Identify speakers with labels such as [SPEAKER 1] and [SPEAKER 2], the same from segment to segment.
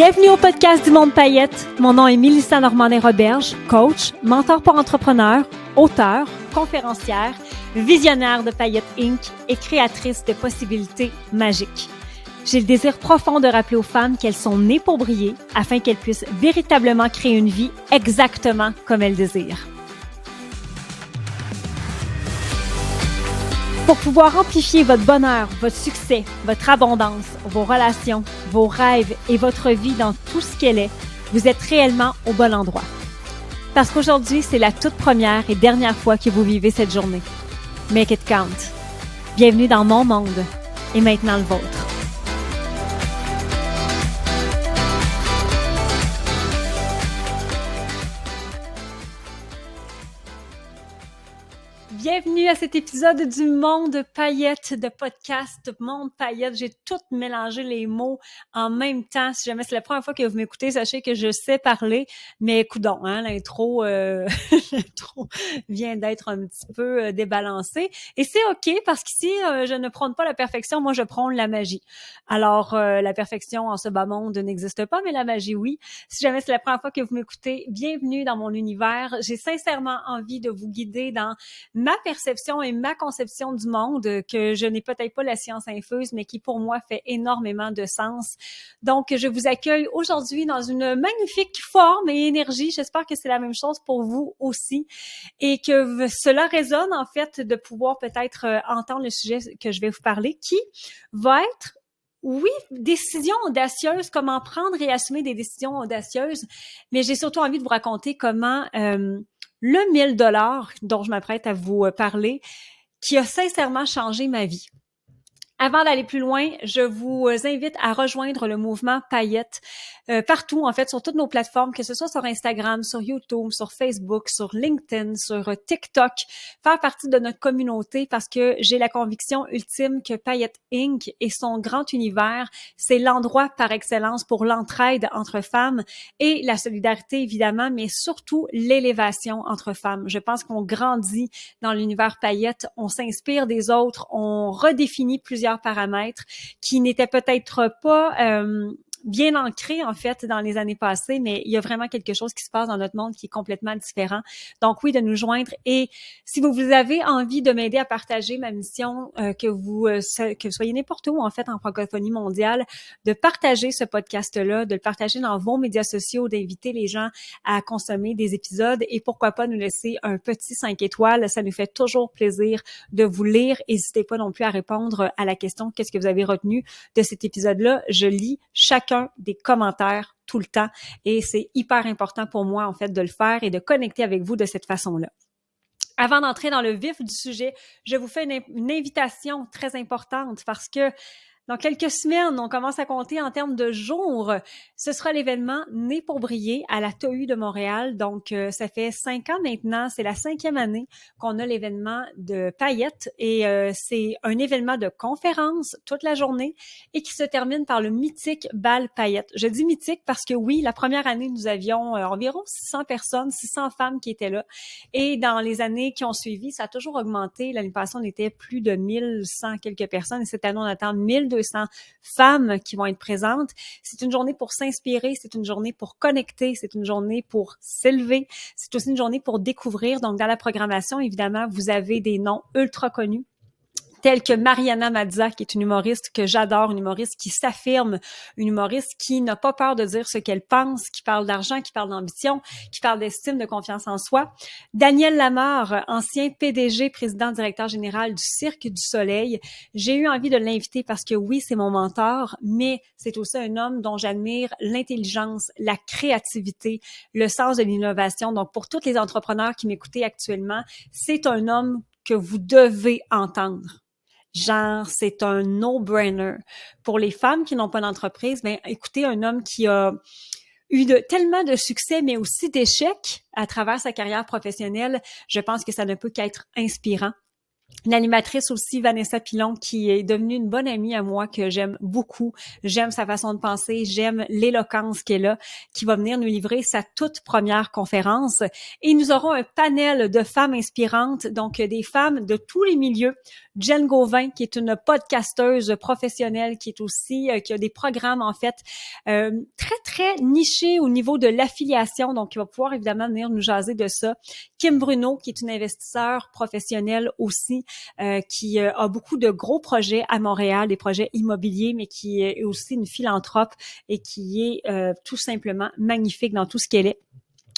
[SPEAKER 1] Bienvenue au podcast du Monde Paillettes. Mon nom est Mélissa Normandin-Roberge, coach, mentor pour entrepreneurs, auteure, conférencière, visionnaire de Paillettes Inc. et créatrice de possibilités magiques. J'ai le désir profond de rappeler aux femmes qu'elles sont nées pour briller afin qu'elles puissent véritablement créer une vie exactement comme elles désirent. Pour pouvoir amplifier votre bonheur, votre succès, votre abondance, vos relations, vos rêves et votre vie dans tout ce qu'elle est, vous êtes réellement au bon endroit. Parce qu'aujourd'hui, c'est la toute première et dernière fois que vous vivez cette journée. Make it count. Bienvenue dans mon monde et maintenant le vôtre. Bienvenue à cet épisode du Monde Paillettes de podcast Monde Paillettes. J'ai tout mélangé les mots en même temps. Si jamais c'est la première fois que vous m'écoutez, sachez que je sais parler, mais coudonc, l'intro vient d'être un petit peu débalancée. Et c'est OK parce qu'ici, je ne prône pas la perfection, moi je prône la magie. Alors, la perfection en ce bas monde n'existe pas, mais la magie, oui. Si jamais c'est la première fois que vous m'écoutez, bienvenue dans mon univers. J'ai sincèrement envie de vous guider dans ma perception et ma conception du monde, que je n'ai peut-être pas la science infuse, mais qui pour moi fait énormément de sens. Donc, je vous accueille aujourd'hui dans une magnifique forme et énergie. J'espère que c'est la même chose pour vous aussi et que cela résonne en fait de pouvoir peut-être entendre le sujet que je vais vous parler, qui va être oui, décisions audacieuses, comment prendre et assumer des décisions audacieuses, mais j'ai surtout envie de vous raconter comment le 1000$ dont je m'apprête à vous parler, qui a sincèrement changé ma vie. Avant d'aller plus loin, je vous invite à rejoindre le mouvement Paillettes partout, en fait, sur toutes nos plateformes, que ce soit sur Instagram, sur YouTube, sur Facebook, sur LinkedIn, sur TikTok, faire partie de notre communauté parce que j'ai la conviction ultime que Paillettes Inc. et son grand univers, c'est l'endroit par excellence pour l'entraide entre femmes et la solidarité, évidemment, mais surtout l'élévation entre femmes. Je pense qu'on grandit dans l'univers Paillettes, on s'inspire des autres, on redéfinit plusieurs paramètres qui n'étaient peut-être pas bien ancré en fait dans les années passées, mais il y a vraiment quelque chose qui se passe dans notre monde qui est complètement différent. Donc oui, de nous joindre. Et si vous avez envie de m'aider à partager ma mission, que vous soyez n'importe où en fait en francophonie mondiale, de partager ce podcast-là, de le partager dans vos médias sociaux, d'inviter les gens à consommer des épisodes et pourquoi pas nous laisser un petit 5 étoiles. Ça nous fait toujours plaisir de vous lire. N'hésitez pas non plus à répondre à la question « Qu'est-ce que vous avez retenu de cet épisode-là ?» Je lis chacun des commentaires tout le temps et c'est hyper important pour moi en fait de le faire et de connecter avec vous de cette façon-là. Avant d'entrer dans le vif du sujet, je vous fais une invitation très importante parce que dans quelques semaines, on commence à compter en termes de jours. Ce sera l'événement Né pour briller à la TOU de Montréal. Donc, ça fait 5 ans maintenant. C'est la 5e année qu'on a l'événement de Paillettes et c'est un événement de conférence toute la journée et qui se termine par le mythique bal Paillettes. Je dis mythique parce que oui, la première année, nous avions environ 600 personnes, 600 femmes qui étaient là. Et dans les années qui ont suivi, ça a toujours augmenté. L'année passée, on était plus de 1100 quelques personnes et cette année, on attend 1200 femmes qui vont être présentes. C'est une journée pour s'inspirer, c'est une journée pour connecter, c'est une journée pour s'élever, c'est aussi une journée pour découvrir. Donc, dans la programmation, évidemment, vous avez des noms ultra connus telle que Mariana Mazza, qui est une humoriste que j'adore, une humoriste qui s'affirme, une humoriste qui n'a pas peur de dire ce qu'elle pense, qui parle d'argent, qui parle d'ambition, qui parle d'estime, de confiance en soi. Daniel Lamarre, ancien PDG, président directeur général du Cirque du Soleil. J'ai eu envie de l'inviter parce que oui, c'est mon mentor, mais c'est aussi un homme dont j'admire l'intelligence, la créativité, le sens de l'innovation. Donc, pour tous les entrepreneurs qui m'écoutaient actuellement, c'est un homme que vous devez entendre. Genre, c'est un no-brainer. Pour les femmes qui n'ont pas d'entreprise, ben, écoutez, un homme qui a eu tellement de succès, mais aussi d'échecs à travers sa carrière professionnelle, je pense que ça ne peut qu'être inspirant. L'animatrice aussi, Vanessa Pilon, qui est devenue une bonne amie à moi, que j'aime beaucoup. J'aime sa façon de penser, j'aime l'éloquence qu'elle a, qui va venir nous livrer sa toute première conférence. Et nous aurons un panel de femmes inspirantes, donc des femmes de tous les milieux. Jen Gauvin, qui est une podcasteuse professionnelle, qui est aussi, qui a des programmes, en fait, très, très nichés au niveau de l'affiliation. Donc, il va pouvoir évidemment venir nous jaser de ça. Kim Bruno, qui est une investisseure professionnelle aussi, qui a beaucoup de gros projets à Montréal, des projets immobiliers, mais qui est aussi une philanthrope et qui est tout simplement magnifique dans tout ce qu'elle est.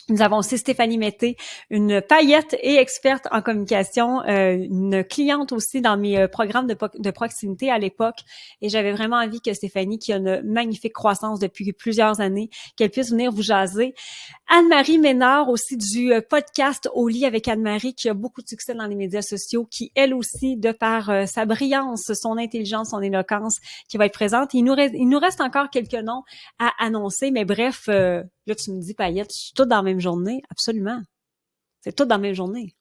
[SPEAKER 1] Nous avons aussi Stéphanie Mété, une paillette et experte en communication, une cliente aussi dans mes programmes de proximité à l'époque. Et j'avais vraiment envie que Stéphanie, qui a une magnifique croissance depuis plusieurs années, qu'elle puisse venir vous jaser. Anne-Marie Ménard aussi du podcast Au lit avec Anne-Marie, qui a beaucoup de succès dans les médias sociaux, qui elle aussi, de par sa brillance, son intelligence, son éloquence, qui va être présente. Il nous reste encore quelques noms à annoncer, mais bref, là, tu me dis, Paillette, c'est tout dans la même journée. Absolument. C'est tout dans la même journée.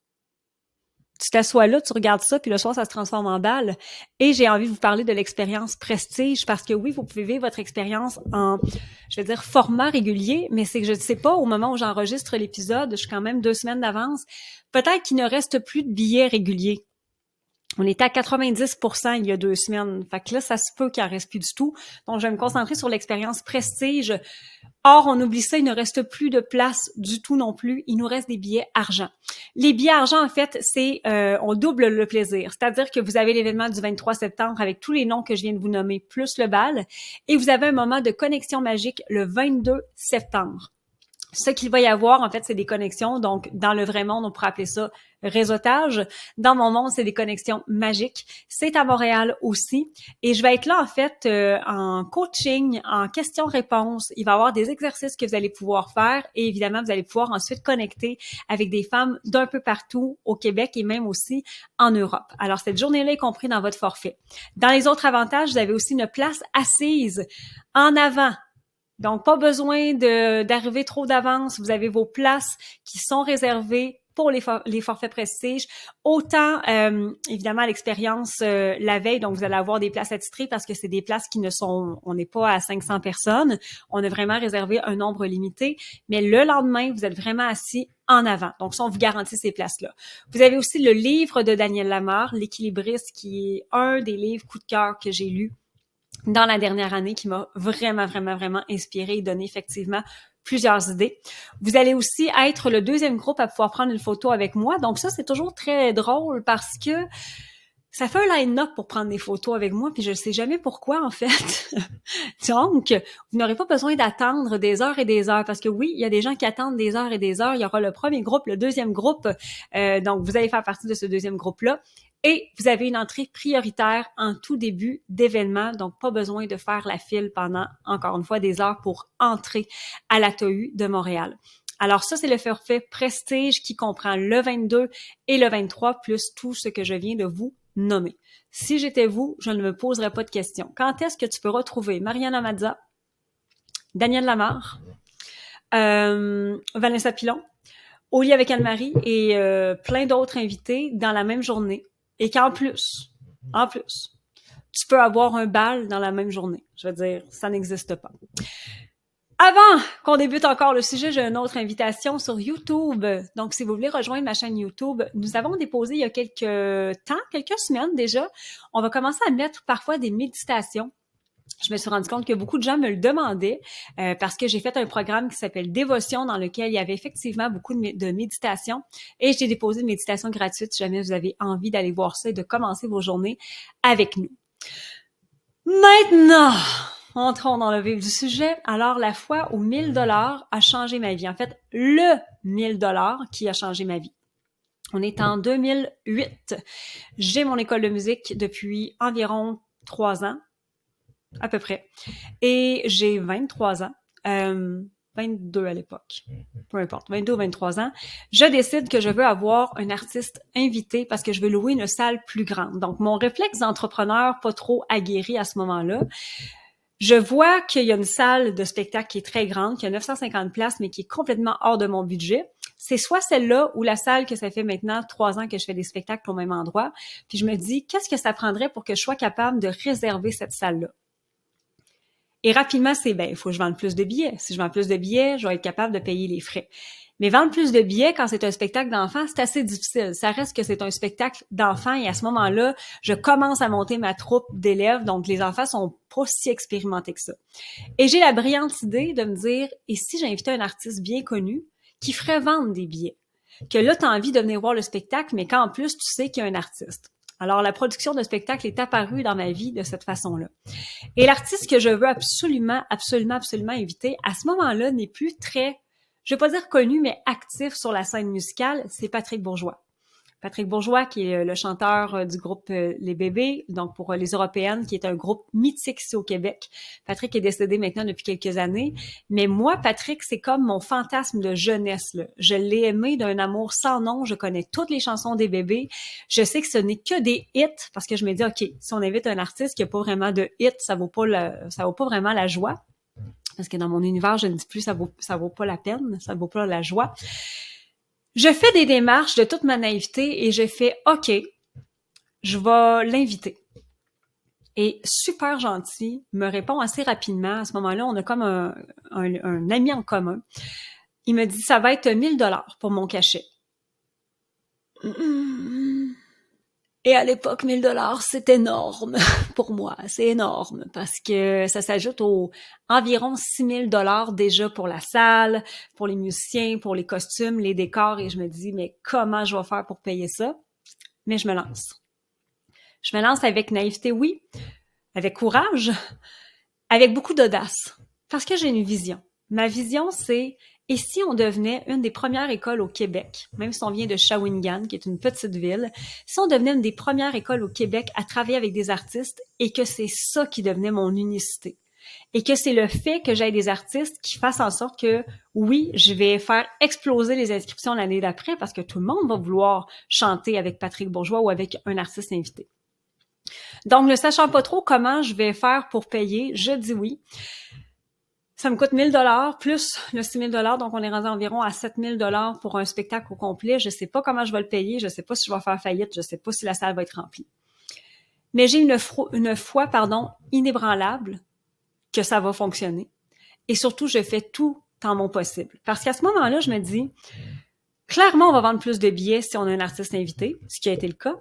[SPEAKER 1] Tu t'assois là, tu regardes ça, puis le soir, ça se transforme en balle. Et j'ai envie de vous parler de l'expérience prestige, parce que oui, vous pouvez vivre votre expérience en, je vais dire, format régulier, mais c'est que je ne sais pas, au moment où j'enregistre l'épisode, je suis quand même 2 semaines d'avance, peut-être qu'il ne reste plus de billets réguliers. On était à 90% il y a 2 semaines. Fait que là, ça se peut qu'il en reste plus du tout. Donc, je vais me concentrer sur l'expérience prestige. Or, on oublie ça, il ne reste plus de place du tout non plus. Il nous reste des billets argent. Les billets argent, en fait, c'est on double le plaisir. C'est-à-dire que vous avez l'événement du 23 septembre avec tous les noms que je viens de vous nommer, plus le bal. Et vous avez un moment de connexion magique le 22 septembre. Ce qu'il va y avoir, en fait, c'est des connexions. Donc, dans le vrai monde, on pourrait appeler ça réseautage. Dans mon monde, c'est des connexions magiques. C'est à Montréal aussi. Et je vais être là, en fait, en coaching, en questions-réponses. Il va y avoir des exercices que vous allez pouvoir faire. Et évidemment, vous allez pouvoir ensuite connecter avec des femmes d'un peu partout au Québec et même aussi en Europe. Alors, cette journée-là est comprise dans votre forfait. Dans les autres avantages, vous avez aussi une place assise en avant. Donc, pas besoin d'arriver trop d'avance. Vous avez vos places qui sont réservées pour les forfaits prestige. Autant, évidemment, à l'expérience la veille, donc vous allez avoir des places attitrées parce que c'est des places qui ne sont, on n'est pas à 500 personnes. On a vraiment réservé un nombre limité. Mais le lendemain, vous êtes vraiment assis en avant. Donc, ça, on vous garantit ces places-là. Vous avez aussi le livre de Daniel Lamarre, L'équilibriste, qui est un des livres coup de cœur que j'ai lu dans la dernière année, qui m'a vraiment, vraiment, vraiment inspiré et donné effectivement plusieurs idées. Vous allez aussi être le deuxième groupe à pouvoir prendre une photo avec moi. Donc ça, c'est toujours très drôle parce que ça fait un line-up pour prendre des photos avec moi, puis je ne sais jamais pourquoi, en fait. Donc, vous n'aurez pas besoin d'attendre des heures et des heures, parce que oui, il y a des gens qui attendent des heures et des heures. Il y aura le premier groupe, le deuxième groupe. Donc, vous allez faire partie de ce deuxième groupe-là. Et vous avez une entrée prioritaire en tout début d'événement, donc pas besoin de faire la file pendant, encore une fois, des heures pour entrer à la TOU de Montréal. Alors ça, c'est le forfait prestige qui comprend le 22 et le 23, plus tout ce que je viens de vous nommer. Si j'étais vous, je ne me poserais pas de questions. Quand est-ce que tu peux retrouver Mariana Mazza, Daniel Lamarre, Vanessa Pilon, Au lit avec Anne-Marie et plein d'autres invités dans la même journée? Et qu'en plus, tu peux avoir un bal dans la même journée. Je veux dire, ça n'existe pas. Avant qu'on débute encore le sujet, j'ai une autre invitation sur YouTube. Donc, si vous voulez rejoindre ma chaîne YouTube, nous avons déposé il y a quelques semaines déjà, on va commencer à mettre parfois des méditations. Je me suis rendu compte que beaucoup de gens me le demandaient parce que j'ai fait un programme qui s'appelle Dévotion dans lequel il y avait effectivement beaucoup de méditation et j'ai déposé une méditation gratuite si jamais vous avez envie d'aller voir ça et de commencer vos journées avec nous. Maintenant, entrons dans le vif du sujet. Alors, la fois où 1 000 $ a changé ma vie. En fait, le 1 000 $ qui a changé ma vie. On est en 2008. J'ai mon école de musique depuis environ 3 ans. À peu près. Et j'ai 23 ans. 22 à l'époque. Peu importe, 22 ou 23 ans. Je décide que je veux avoir un artiste invité parce que je veux louer une salle plus grande. Donc, mon réflexe d'entrepreneur pas trop aguerri à ce moment-là, je vois qu'il y a une salle de spectacle qui est très grande, qui a 950 places, mais qui est complètement hors de mon budget. C'est soit celle-là ou la salle que ça fait maintenant 3 ans que je fais des spectacles au même endroit. Puis je me dis, qu'est-ce que ça prendrait pour que je sois capable de réserver cette salle-là? Et rapidement, il faut que je vende plus de billets. Si je vends plus de billets, je vais être capable de payer les frais. Mais vendre plus de billets quand c'est un spectacle d'enfants, c'est assez difficile. Ça reste que c'est un spectacle d'enfants et à ce moment-là, je commence à monter ma troupe d'élèves, donc les enfants sont pas si expérimentés que ça. Et j'ai la brillante idée de me dire, et si j'invitais un artiste bien connu qui ferait vendre des billets? Que là, tu as envie de venir voir le spectacle, mais qu'en plus, tu sais qu'il y a un artiste. Alors, la production de spectacle est apparue dans ma vie de cette façon-là. Et l'artiste que je veux absolument, absolument, absolument inviter, à ce moment-là, n'est plus très, je vais pas dire connu, mais actif sur la scène musicale, c'est Patrick Bourgeois. Patrick Bourgeois, qui est le chanteur du groupe Les Bébés, donc pour les Européennes, qui est un groupe mythique ici au Québec. Patrick est décédé maintenant depuis quelques années, mais moi, Patrick, c'est comme mon fantasme de jeunesse, là. Je l'ai aimé d'un amour sans nom, je connais toutes les chansons des Bébés, je sais que ce n'est que des hits, parce que je me dis, OK, si on invite un artiste qui n'a pas vraiment de hits, ça vaut pas vraiment la joie. Parce que dans mon univers, je ne dis plus ça vaut pas la peine, ça vaut pas la joie. Je fais des démarches de toute ma naïveté et je fais OK, je vais l'inviter. Et super gentil, me répond assez rapidement. À ce moment-là, on a comme un ami en commun. Il me dit, ça va être 1 000 $ pour mon cachet. Et à l'époque, 1 000 $, c'est énorme pour moi. C'est énorme parce que ça s'ajoute aux environ 6 000 $ déjà pour la salle, pour les musiciens, pour les costumes, les décors. Et je me dis, mais comment je vais faire pour payer ça? Mais je me lance. Je me lance avec naïveté, oui, avec courage, avec beaucoup d'audace. Parce que j'ai une vision. Ma vision, c'est, et si on devenait une des premières écoles au Québec, même si on vient de Shawinigan, qui est une petite ville, si on devenait une des premières écoles au Québec à travailler avec des artistes et que c'est ça qui devenait mon unicité. Et que c'est le fait que j'aie des artistes qui fassent en sorte que, oui, je vais faire exploser les inscriptions l'année d'après parce que tout le monde va vouloir chanter avec Patrick Bourgeois ou avec un artiste invité. Donc, ne sachant pas trop comment je vais faire pour payer, je dis oui. Ça me coûte 1 000 $ plus le 6 000 $, donc on est rendu environ à 7 000 $ pour un spectacle au complet. Je sais pas comment je vais le payer, je sais pas si je vais faire faillite, je sais pas si la salle va être remplie. Mais j'ai une foi inébranlable que ça va fonctionner. Et surtout, je fais tout en mon possible. Parce qu'à ce moment-là, je me dis, clairement, on va vendre plus de billets si on a un artiste invité, ce qui a été le cas.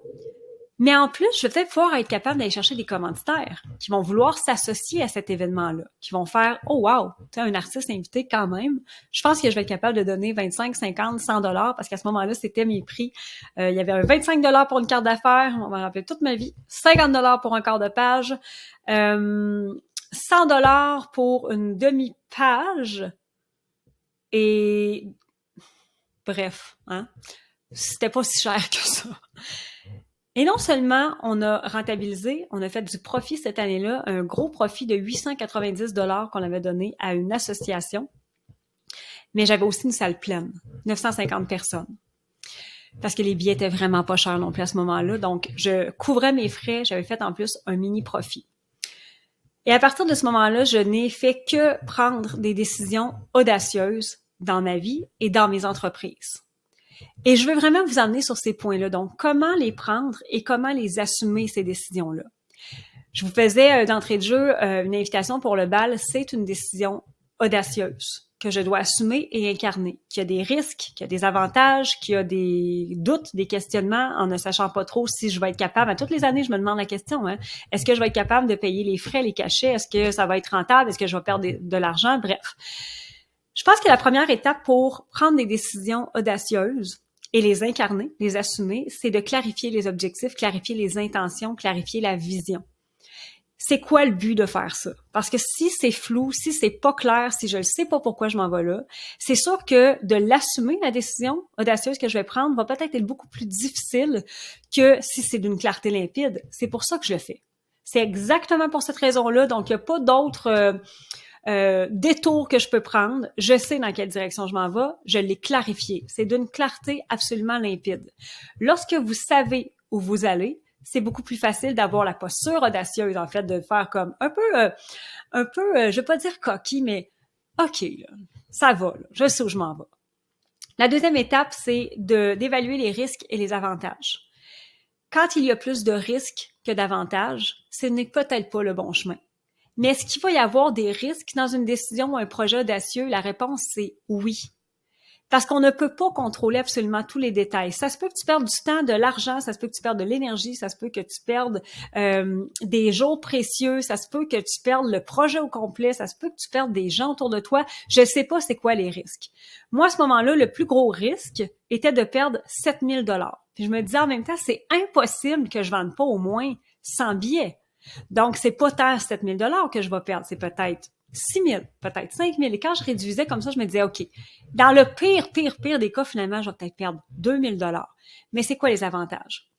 [SPEAKER 1] Mais en plus, je vais peut-être pouvoir être capable d'aller chercher des commanditaires qui vont vouloir s'associer à cet événement-là, qui vont faire « Oh wow, tu as un artiste invité quand même. » Je pense que je vais être capable de donner 25, 50, 100 $ parce qu'à ce moment-là, c'était mes prix. Il y avait un 25 $ pour une carte d'affaires, on va rappeler toute ma vie, 50 $ pour un quart de page, 100 $ pour une demi-page et bref, hein, c'était pas si cher que ça. Et non seulement on a rentabilisé, on a fait du profit cette année-là, un gros profit de 890 $ qu'on avait donné à une association, mais j'avais aussi une salle pleine, 950 personnes. Parce que les billets étaient vraiment pas chers non plus à ce moment-là, donc je couvrais mes frais, j'avais fait en plus un mini profit. Et à partir de ce moment-là, je n'ai fait que prendre des décisions audacieuses dans ma vie et dans mes entreprises. Et je veux vraiment vous emmener sur ces points-là. Donc, comment les prendre et comment les assumer, ces décisions-là. Je vous faisais d'entrée de jeu une invitation pour le bal. C'est une décision audacieuse que je dois assumer et incarner. Qu'il y a des risques, qu'il y a des avantages, qu'il y a des doutes, des questionnements en ne sachant pas trop si je vais être capable. À toutes les années, je me demande la question. Est-ce que je vais être capable de payer les frais, les cachets? Est-ce que ça va être rentable? Est-ce que je vais perdre de l'argent? Bref. Je pense que la première étape pour prendre des décisions audacieuses et les incarner, les assumer, c'est de clarifier les objectifs, clarifier les intentions, clarifier la vision. C'est quoi le but de faire ça? Parce que si c'est flou, si c'est pas clair, si je ne sais pas pourquoi je m'en vais là, c'est sûr que de l'assumer, la décision audacieuse que je vais prendre, va peut-être être beaucoup plus difficile que si c'est d'une clarté limpide. C'est pour ça que je le fais. C'est exactement pour cette raison-là. Donc, il n'y a pas d'autres détours que je peux prendre. Je sais dans quelle direction je m'en vais. Je l'ai clarifié. C'est d'une clarté absolument limpide. Lorsque vous savez où vous allez, c'est beaucoup plus facile d'avoir la posture audacieuse, en fait, de faire comme un peu, je vais pas dire coquille, mais OK, là, ça va, là, je sais où je m'en vais. La deuxième étape, c'est d'évaluer les risques et les avantages. Quand il y a plus de risques que d'avantages, ce n'est peut-être pas le bon chemin. Mais est-ce qu'il va y avoir des risques dans une décision ou un projet audacieux? La réponse, c'est oui. Parce qu'on ne peut pas contrôler absolument tous les détails. Ça se peut que tu perdes du temps, de l'argent, ça se peut que tu perdes de l'énergie, ça se peut que tu perdes des jours précieux, ça se peut que tu perdes le projet au complet, ça se peut que tu perdes des gens autour de toi. Je ne sais pas c'est quoi les risques. Moi, à ce moment-là, le plus gros risque était de perdre 7 000 $. Puis je me disais en même temps, c'est impossible que je vende pas au moins 100 billets. Donc, c'est pas tant 7 000 $ que je vais perdre, c'est peut-être 6 000, peut-être 5 000. Et quand je réduisais comme ça, je me disais, OK, dans le pire des cas, finalement, je vais peut-être perdre 2 000 $. Mais c'est quoi les avantages?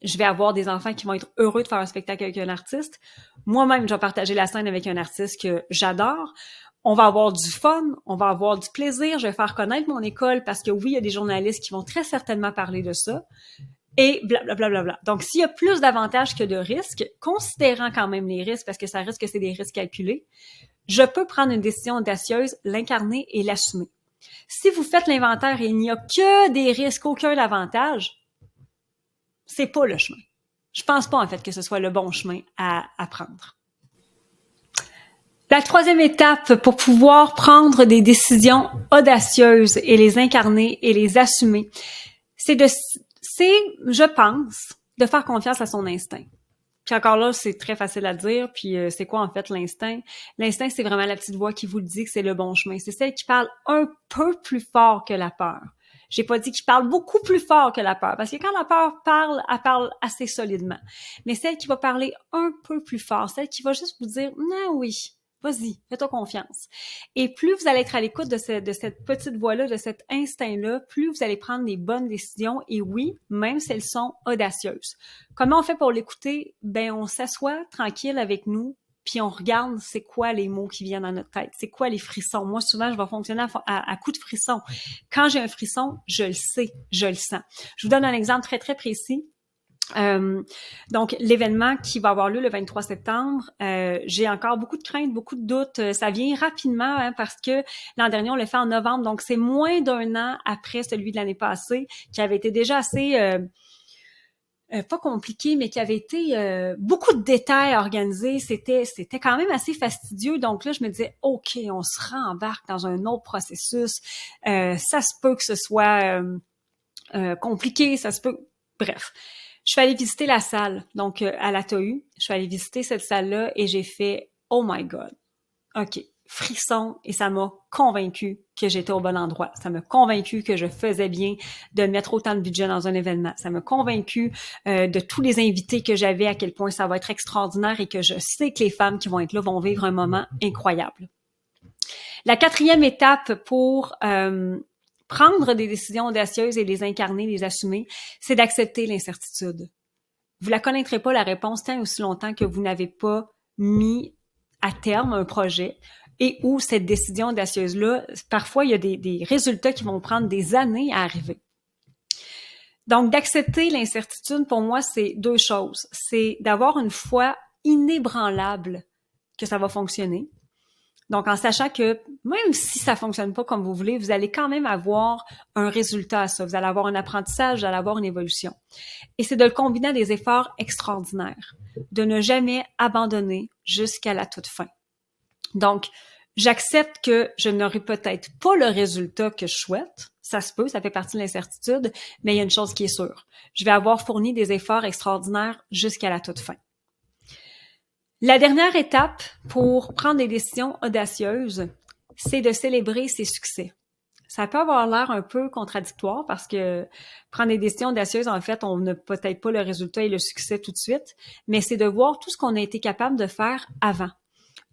[SPEAKER 1] Je vais avoir des enfants qui vont être heureux de faire un spectacle avec un artiste. Moi-même, je vais partager la scène avec un artiste que j'adore. On va avoir du fun, on va avoir du plaisir. Je vais faire connaître mon école parce que oui, il y a des journalistes qui vont très certainement parler de ça. Et blablabla. Bla, bla, bla. Donc, s'il y a plus d'avantages que de risques, considérant quand même les risques, parce que ça reste que c'est des risques calculés, je peux prendre une décision audacieuse, l'incarner et l'assumer. Si vous faites l'inventaire et il n'y a que des risques, aucun avantage, c'est pas le chemin. Je pense pas, en fait, que ce soit le bon chemin à prendre. La troisième étape pour pouvoir prendre des décisions audacieuses et les incarner et les assumer, c'est, je pense, de faire confiance à son instinct. Puis encore là, c'est très facile à dire. Puis c'est quoi en fait l'instinct? L'instinct, c'est vraiment la petite voix qui vous dit que c'est le bon chemin. C'est celle qui parle un peu plus fort que la peur. J'ai pas dit qu'il parle beaucoup plus fort que la peur, parce que quand la peur parle, elle parle assez solidement. Mais celle qui va parler un peu plus fort, celle qui va juste vous dire « Non, oui, vas-y, fais-toi confiance ». Et plus vous allez être à l'écoute de cette petite voix-là, de cet instinct-là, plus vous allez prendre des bonnes décisions. Et oui, même si elles sont audacieuses. Comment on fait pour l'écouter? Ben, on s'assoit tranquille avec nous, puis on regarde c'est quoi les mots qui viennent dans notre tête, c'est quoi les frissons. Moi, souvent, je vais fonctionner à coup de frissons. Quand j'ai un frisson, je le sais, je le sens. Je vous donne un exemple très, très précis. Donc, l'événement qui va avoir lieu le 23 septembre, j'ai encore beaucoup de craintes, beaucoup de doutes. Ça vient rapidement hein, parce que l'an dernier, on l'a fait en novembre. Donc, c'est moins d'1 an après celui de l'année passée qui avait été déjà assez... pas compliqué, mais qui avait été beaucoup de détails organisés. C'était quand même assez fastidieux. Donc là, je me disais, OK, on se rembarque dans un autre processus. Ça se peut que ce soit compliqué, ça se peut... Bref. Je suis allée visiter la salle, donc à la TAU. Je suis allée visiter cette salle-là et j'ai fait « Oh my God! » OK, frisson, et ça m'a convaincu que j'étais au bon endroit. Ça m'a convaincu que je faisais bien de mettre autant de budget dans un événement. Ça m'a convaincu de tous les invités que j'avais, à quel point ça va être extraordinaire et que je sais que les femmes qui vont être là vont vivre un moment incroyable. La quatrième étape pour prendre des décisions audacieuses et les incarner, les assumer, c'est d'accepter l'incertitude. Vous la connaîtrez pas, la réponse, tant et aussi longtemps que vous n'avez pas mis à terme un projet et où cette décision audacieuse-là, parfois, il y a des résultats qui vont prendre des années à arriver. Donc, d'accepter l'incertitude, pour moi, c'est deux choses. C'est d'avoir une foi inébranlable que ça va fonctionner. Donc, en sachant que même si ça fonctionne pas comme vous voulez, vous allez quand même avoir un résultat à ça. Vous allez avoir un apprentissage, vous allez avoir une évolution. Et c'est de le combiner à des efforts extraordinaires, de ne jamais abandonner jusqu'à la toute fin. Donc, j'accepte que je n'aurai peut-être pas le résultat que je souhaite. Ça se peut, ça fait partie de l'incertitude, mais il y a une chose qui est sûre. Je vais avoir fourni des efforts extraordinaires jusqu'à la toute fin. La dernière étape pour prendre des décisions audacieuses, c'est de célébrer ses succès. Ça peut avoir l'air un peu contradictoire parce que prendre des décisions audacieuses, en fait, on n'a peut-être pas le résultat et le succès tout de suite, mais c'est de voir tout ce qu'on a été capable de faire avant.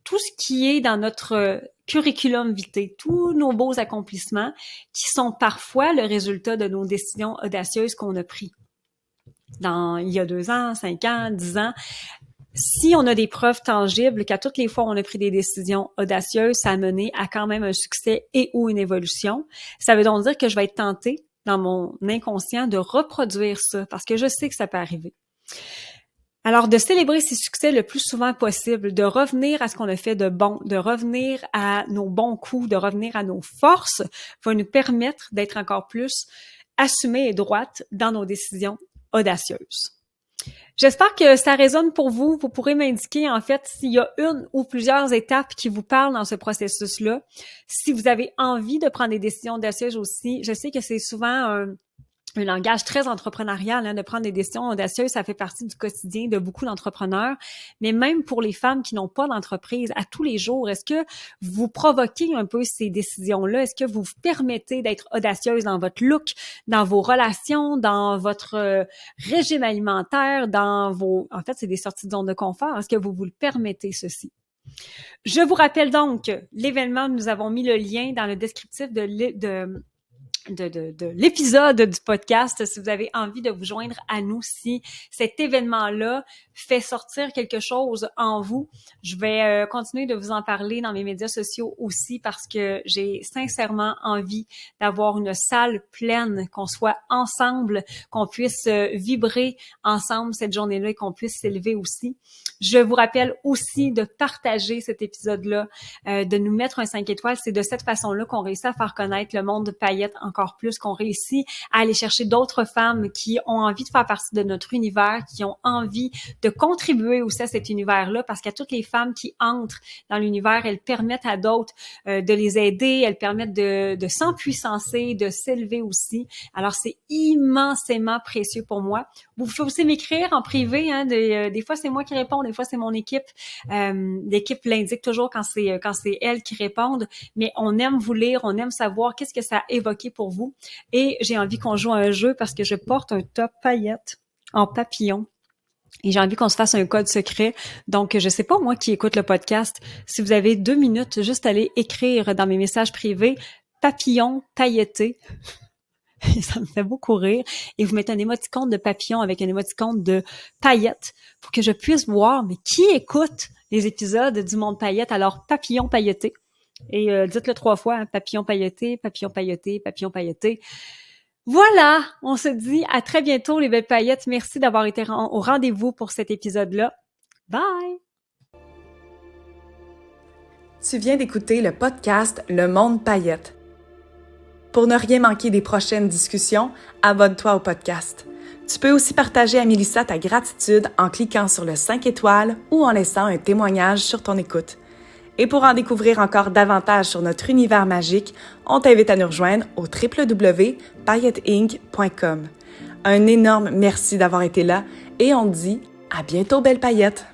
[SPEAKER 1] Tout ce qui est dans notre curriculum vitae, tous nos beaux accomplissements qui sont parfois le résultat de nos décisions audacieuses qu'on a prises. Il y a 2 ans, 5 ans, 10 ans, si on a des preuves tangibles qu'à toutes les fois où on a pris des décisions audacieuses, ça a mené à quand même un succès et ou une évolution, ça veut donc dire que je vais être tentée dans mon inconscient de reproduire ça parce que je sais que ça peut arriver. Alors, de célébrer ses succès le plus souvent possible, de revenir à ce qu'on a fait de bon, de revenir à nos bons coups, de revenir à nos forces, va nous permettre d'être encore plus assumées et droites dans nos décisions audacieuses. J'espère que ça résonne pour vous. Vous pourrez m'indiquer, en fait, s'il y a une ou plusieurs étapes qui vous parlent dans ce processus-là. Si vous avez envie de prendre des décisions audacieuses aussi, je sais que c'est souvent un langage très entrepreneurial, de prendre des décisions audacieuses, ça fait partie du quotidien de beaucoup d'entrepreneurs. Mais même pour les femmes qui n'ont pas d'entreprise à tous les jours, est-ce que vous provoquez un peu ces décisions-là? Est-ce que vous vous permettez d'être audacieuse dans votre look, dans vos relations, dans votre régime alimentaire, dans vos... En fait, c'est des sorties de zone de confort. Est-ce que vous vous le permettez, ceci? Je vous rappelle donc l'événement, nous avons mis le lien dans le descriptif de l'épisode du podcast, si vous avez envie de vous joindre à nous, si cet événement-là fait sortir quelque chose en vous. Je vais continuer de vous en parler dans mes médias sociaux aussi parce que j'ai sincèrement envie d'avoir une salle pleine, qu'on soit ensemble, qu'on puisse vibrer ensemble cette journée-là et qu'on puisse s'élever aussi. Je vous rappelle aussi de partager cet épisode-là, de nous mettre un 5 étoiles. C'est de cette façon-là qu'on réussit à faire connaître le monde de paillettes encore plus, qu'on réussit à aller chercher d'autres femmes qui ont envie de faire partie de notre univers, qui ont envie de contribuer aussi à cet univers-là, parce qu'à toutes les femmes qui entrent dans l'univers, elles permettent à d'autres de les aider, elles permettent de s'empuissancer, de s'élever aussi. Alors, c'est immensément précieux pour moi. Vous pouvez aussi m'écrire en privé, des fois c'est moi qui réponds, des fois c'est mon équipe. L'équipe l'indique toujours quand c'est elles qui répondent, mais on aime vous lire, on aime savoir qu'est-ce que ça a évoqué pour vous. Et j'ai envie qu'on joue à un jeu parce que je porte un top paillettes en papillon. Et j'ai envie qu'on se fasse un code secret. Donc, je sais pas, moi qui écoute le podcast, si vous avez 2 minutes, juste aller écrire dans mes messages privés « papillon pailleté ». Ça me fait beaucoup rire. Et vous mettez un émoticône de papillon avec un émoticône de paillettes pour que je puisse voir, mais qui écoute les épisodes du Monde Paillettes? Alors, papillon pailleté. Et dites-le 3 fois, papillon pailleté, papillon pailleté, papillon pailleté. Voilà, on se dit à très bientôt les belles paillettes. Merci d'avoir été au rendez-vous pour cet épisode-là. Bye!
[SPEAKER 2] Tu viens d'écouter le podcast Le Monde Paillettes. Pour ne rien manquer des prochaines discussions, abonne-toi au podcast. Tu peux aussi partager à Mélissa ta gratitude en cliquant sur le 5 étoiles ou en laissant un témoignage sur ton écoute. Et pour en découvrir encore davantage sur notre univers magique, on t'invite à nous rejoindre au www.paillettesinc.com. Un énorme merci d'avoir été là et on te dit à bientôt, belle paillette!